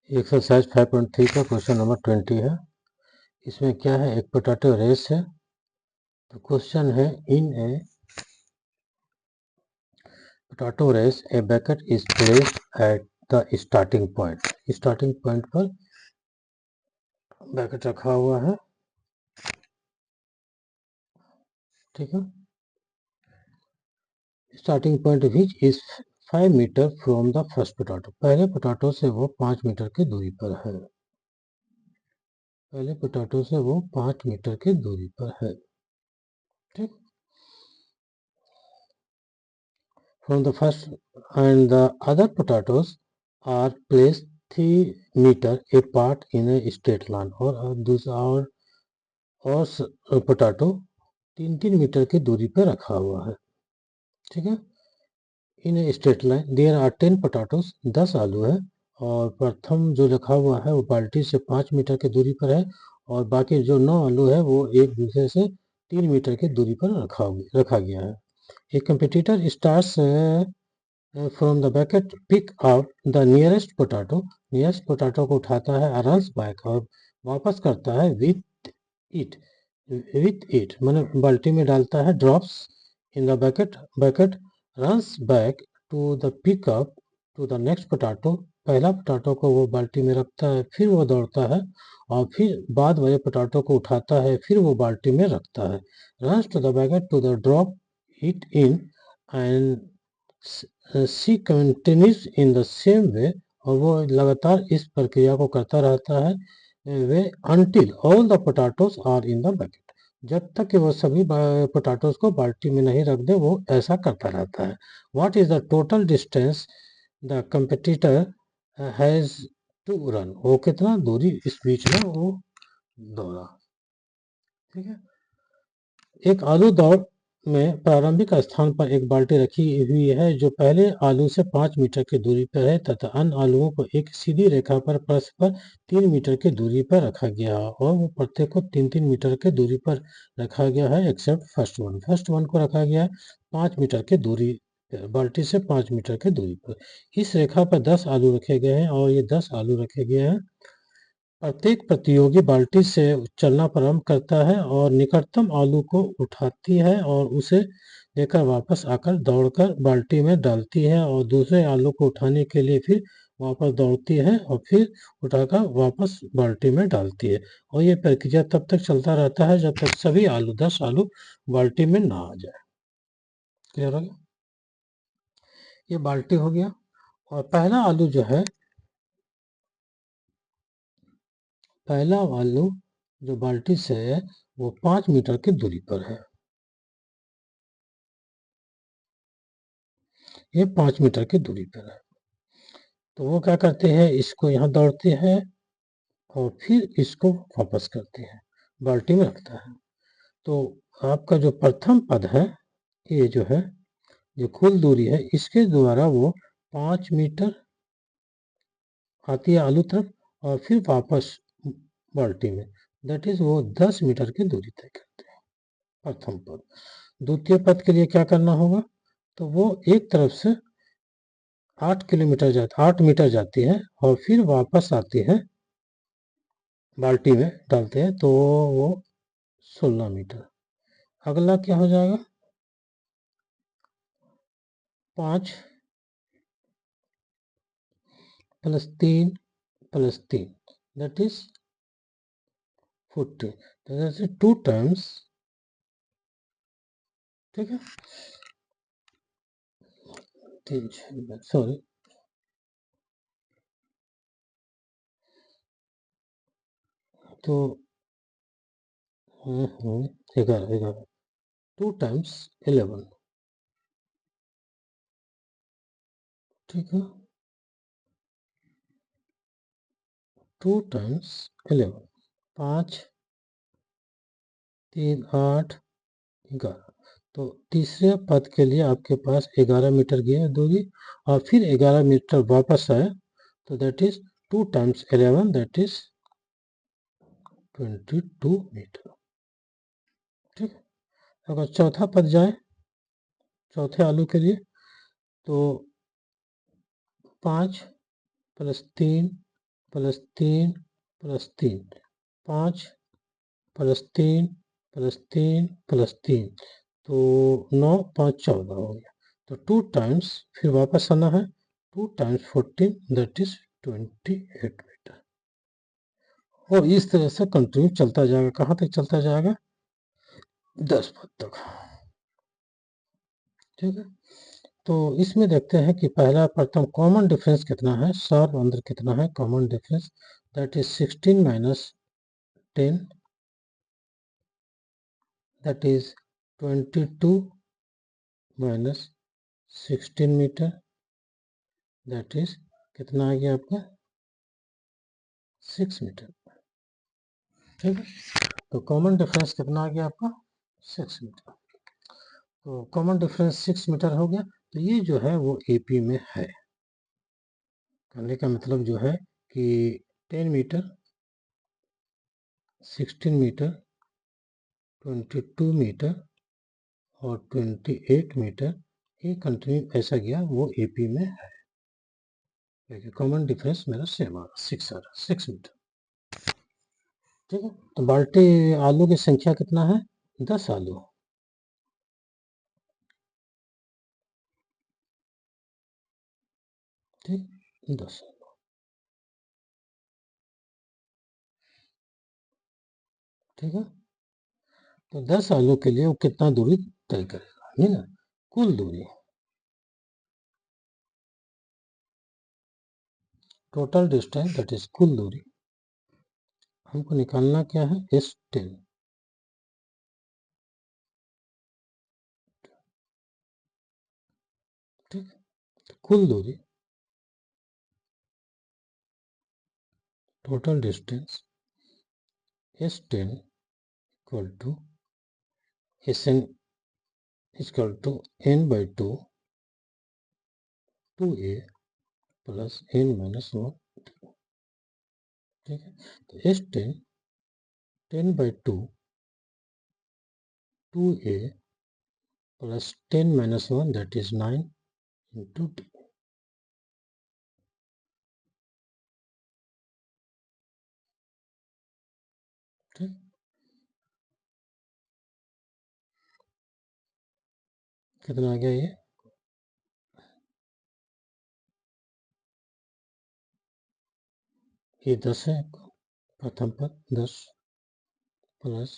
Exercise 5.3 का question number 20 है। इसमें क्या है, एक पोटैटो रेस है। तो क्वेश्चन है, in a potato race a bucket is placed at the starting point. Starting point पर बकेट रखा हुआ है, ठीक है। Starting point which is 5 metre from the first potato. पहले पोटैटो से वो 5 मीटर की दूरी पर है। पहले पोटैटो से वो 5 मीटर की दूरी पर है, ठीक। From the first and the other potatoes are placed 3 meter apart in a straight line। और दूसरा और पोटैटो 3-3 मीटर की दूरी पर रखा हुआ है, ठीक है। In a straight line there are 10 potatoes. 10 आलू है। और प्रथम जो रखा हुआ है वो बाल्टी से 5 मीटर की दूरी पर है, और बाकी जो 9 आलू है वो एक दूसरे से 3 मीटर की दूरी पर रखा गया है। A competitor starts from the bucket, pick up the nearest potato. Nearest potato को उठाता है, रन्स बैक, और वापस करता है इट विथ इट, मैंने बाल्टी में डालता है, drops in the bucket, bucket runs back to the pickup to the next potato. पहला पोटैटो को वो बाल्टी में रखता है, फिर वो दौड़ता है और फिर बाद वाले पोटैटो को उठाता है, फिर वो बाल्टी में रखता है। Runs to the bucket to the drop it in and she continues in the same way. और वो लगातार इस प्रक्रिया को करता रहता है, way until all the potatoes are in the bucket. जब तक कि वो सभी पोटैटोस को बाल्टी में नहीं रख दे, वो ऐसा करता रहता है। What is the total distance the competitor has to run. वो कितना दूरी इस बीच में वो दौड़ा, ठीक है। एक आलू दौड़ में प्रारंभिक स्थान पर एक बाल्टी रखी हुई है जो पहले आलू से 5 मीटर की दूरी पर है, तथा अन्य आलुओं को एक सीधी रेखा पर परस्पर 3 मीटर की दूरी पर रखा गया है, और वो प्रत्येक को 3-3 मीटर की दूरी पर रखा गया है, accept first one. First one को रखा गया है 5 मीटर की दूरी पर, बाल्टी से 5 मीटर की दूरी पर। इस रेखा पर 10 आलू रखे गए हैं, और ये 10 आलू रखे गए हैं। प्रत्येक प्रतियोगी बाल्टी से चलना प्रारंभ करता है और निकटतम आलू को उठाती है और उसे लेकर वापस आकर दौड़कर बाल्टी में डालती है, और दूसरे आलू को उठाने के लिए फिर वापस दौड़ती है और फिर उठाकर वापस बाल्टी में डालती है। और ये प्रक्रिया तब तक चलता रहता है जब तक सभी आलू 10 आलू बाल्टी में ना आ जाए। क्लियर हो गया? ये बाल्टी हो गया। और पहला आलू जो है, पहला आलू जो बाल्टी से है वो 5 मीटर की दूरी पर है। ये 5 मीटर की दूरी पर है। तो वो क्या करते हैं, इसको यहाँ दौड़ते हैं और फिर इसको वापस करते हैं, बाल्टी में रखता है। तो आपका जो प्रथम पद है, ये जो है, जो कुल दूरी है, इसके द्वारा वो 5 मीटर आती है आलू तरफ और फिर वापस बाल्टी में, दैट इज वो 10 मीटर की दूरी तय करते हैं, प्रथम पद। द्वितीय पद के लिए क्या करना होगा, तो वो एक तरफ से 8 मीटर जाती है और फिर वापस आती है, बाल्टी में डालते हैं तो वो 16 मीटर। अगला क्या हो जाएगा, 5 + 3 + 3 दैट इज 40, जैसे 2 टाइम्स, ठीक है। 3 सॉरी, तो 11, 2 टाइम्स 11, ठीक है। 2 टाइम्स 11, 5 3 8 11। तो तीसरे पद के लिए आपके पास 11 मीटर गया दूरी और फिर 11 मीटर वापस आए, तो that is 2 times 11, that is 22 metre, ठीक। अगर चौथा पद जाए, चौथे आलू के लिए, तो 5 + 3 plus 3 plus 3 5 plus 3 plus 3 plus 3 तो 9 5 14 हो गया। तो 2 टाइम्स फिर वापस आना है, 2 टाइम्स 14 दैट इज 28 मीटर। और इस तरह से कंटिन्यू चलता जाएगा। कहाँ तक चलता जाएगा? 10 पद तक। ठीक है, तो इसमें देखते हैं कि पहला प्रथम कॉमन डिफरेंस कितना है, सर्व अंदर कितना है common difference, that is 16 minus 10 that is 22 minus 16 metre that is कितना आ गया आपका 6 मीटर। ठीक है, तो कॉमन डिफरेंस कितना आ गया आपका 6 मीटर। तो कॉमन डिफरेंस 6 मीटर हो गया। तो ये जो है वो एपी में है। कहने का मतलब जो है कि 10 मीटर 16 मीटर 22 मीटर और 28 मीटर ये कंटिन्यू ऐसा गया वो एपी में है। देखिए कॉमन डिफरेंस मेरा सेम आ रहा 6 आ रहा 6 मीटर। ठीक है, तो बाल्टी आलू की संख्या कितना है 10 आलू। ठीक 10 आलू। ठीक है, तो 10 आलू के लिए वो कितना दूरी तय करेगा है ना, कुल दूरी टोटल डिस्टेंस दैट इज कुल दूरी हमको निकालना क्या है S10। ठीक, कुल दूरी total distance S10 equal to Sn equal to n by 2 2a plus n minus 1। ठीक है, तो S10 10 by 2 2a plus 10 minus 1 that is 9 into 2। ठीक, कितना आ गया ये 10 है प्रथम पद 10 plus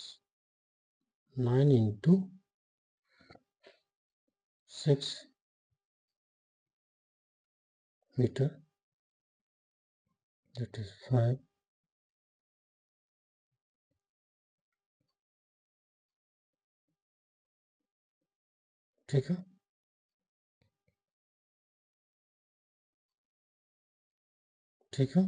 9 into 6 metre that is 5। ठीक है, ठीक है,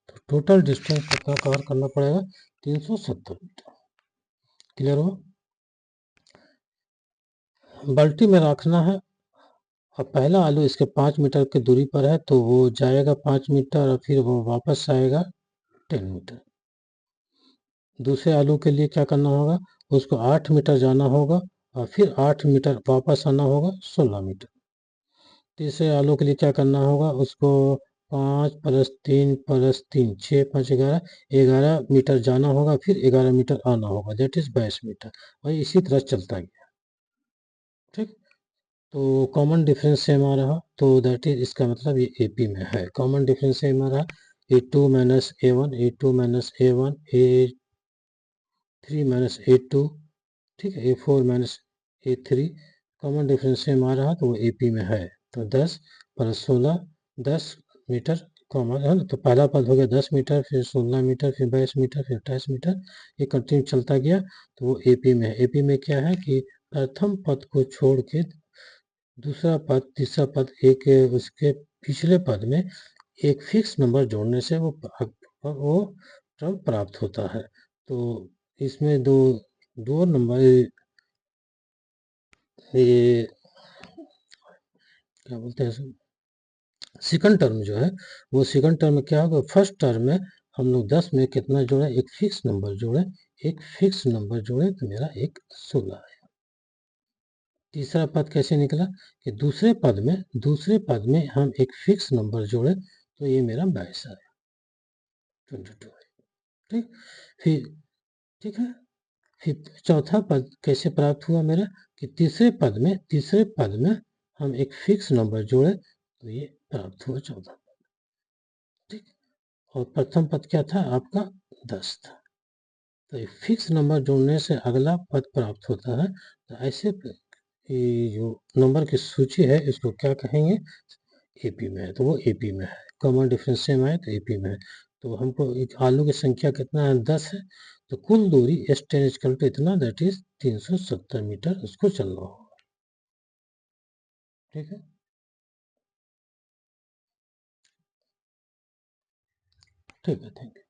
तो टोटल डिस्टेंस कितना कवर करना पड़ेगा 370 मीटर। क्लियर हो? बाल्टी में रखना है और पहला आलू इसके 5 मीटर की दूरी पर है तो वो जाएगा 5 मीटर और फिर वो वापस आएगा 10 मीटर। दूसरे आलू के लिए क्या करना होगा उसको 8 मीटर जाना होगा और फिर 8 मीटर वापस आना होगा 16 मीटर। तीसरे आलू के लिए क्या करना होगा उसको 5 प्लस 3 प्लस 3 6 5 11 मीटर जाना होगा फिर 11 मीटर आना होगा दैट इज 22 मीटर और इसी तरह चलता गया। ठीक, तो कॉमन डिफरेंस सेम आ रहा तो दैट इज इसका मतलब ये एपी में है। कॉमन डिफरेंस सेम आ रहा A2 minus A1 A2 minus A1 A3 minus A2। ठीक है, A4 minus A3 common difference same आ रहा तो वो एपी में है। तो 10 प्लस 16 10 मीटर कॉमन है ना, तो पहला पद हो गया 10 मीटर फिर 16 मीटर फिर 22 मीटर फिर 28 मीटर ये कंटिन्यू चलता गया तो वो एपी में है। एपी में क्या है कि प्रथम पद को छोड़ के दूसरा पद तीसरा पद एक उसके पिछले पद में एक फिक्स नंबर जोड़ने से वो टर्म प्राप्त होता है। तो इसमें दो नंबर ये क्या बोलते हैं सेकंड टर्म जो है वो सेकंड टर्म में क्या होगा फर्स्ट टर्म में हम लोग 10 में कितना जोड़े एक फिक्स नंबर जोड़े एक फिक्स नंबर जोड़े तो मेरा एक 16 है। तीसरा पद कैसे निकला कि दूसरे पद में हम एक फिक्स नंबर जोड़े तो ये मेरा 22 आया, 22 है। ठीक, फिर ठीक है, फिर चौथा पद कैसे प्राप्त हुआ मेरा कि तीसरे पद में हम एक फिक्स नंबर जोड़े तो ये प्राप्त हुआ चौथा पद। ठीक, और प्रथम पद क्या था आपका 10 था। तो ये फिक्स नंबर जोड़ने से अगला पद प्राप्त होता है। तो ऐसे ये जो नंबर की सूची है इसको क्या कहेंगे, एपी में है तो वो एपी में है, कॉमन डिफरेंशियल है तो एपी में है। तो हमको एक आलू की संख्या कितना है 10 है, तो कुल दूरी एस टेन इक्वल टू इतना दैट इज 370 मीटर उसको चलना होगा। ठीक है, ठीक है, थैंक यू।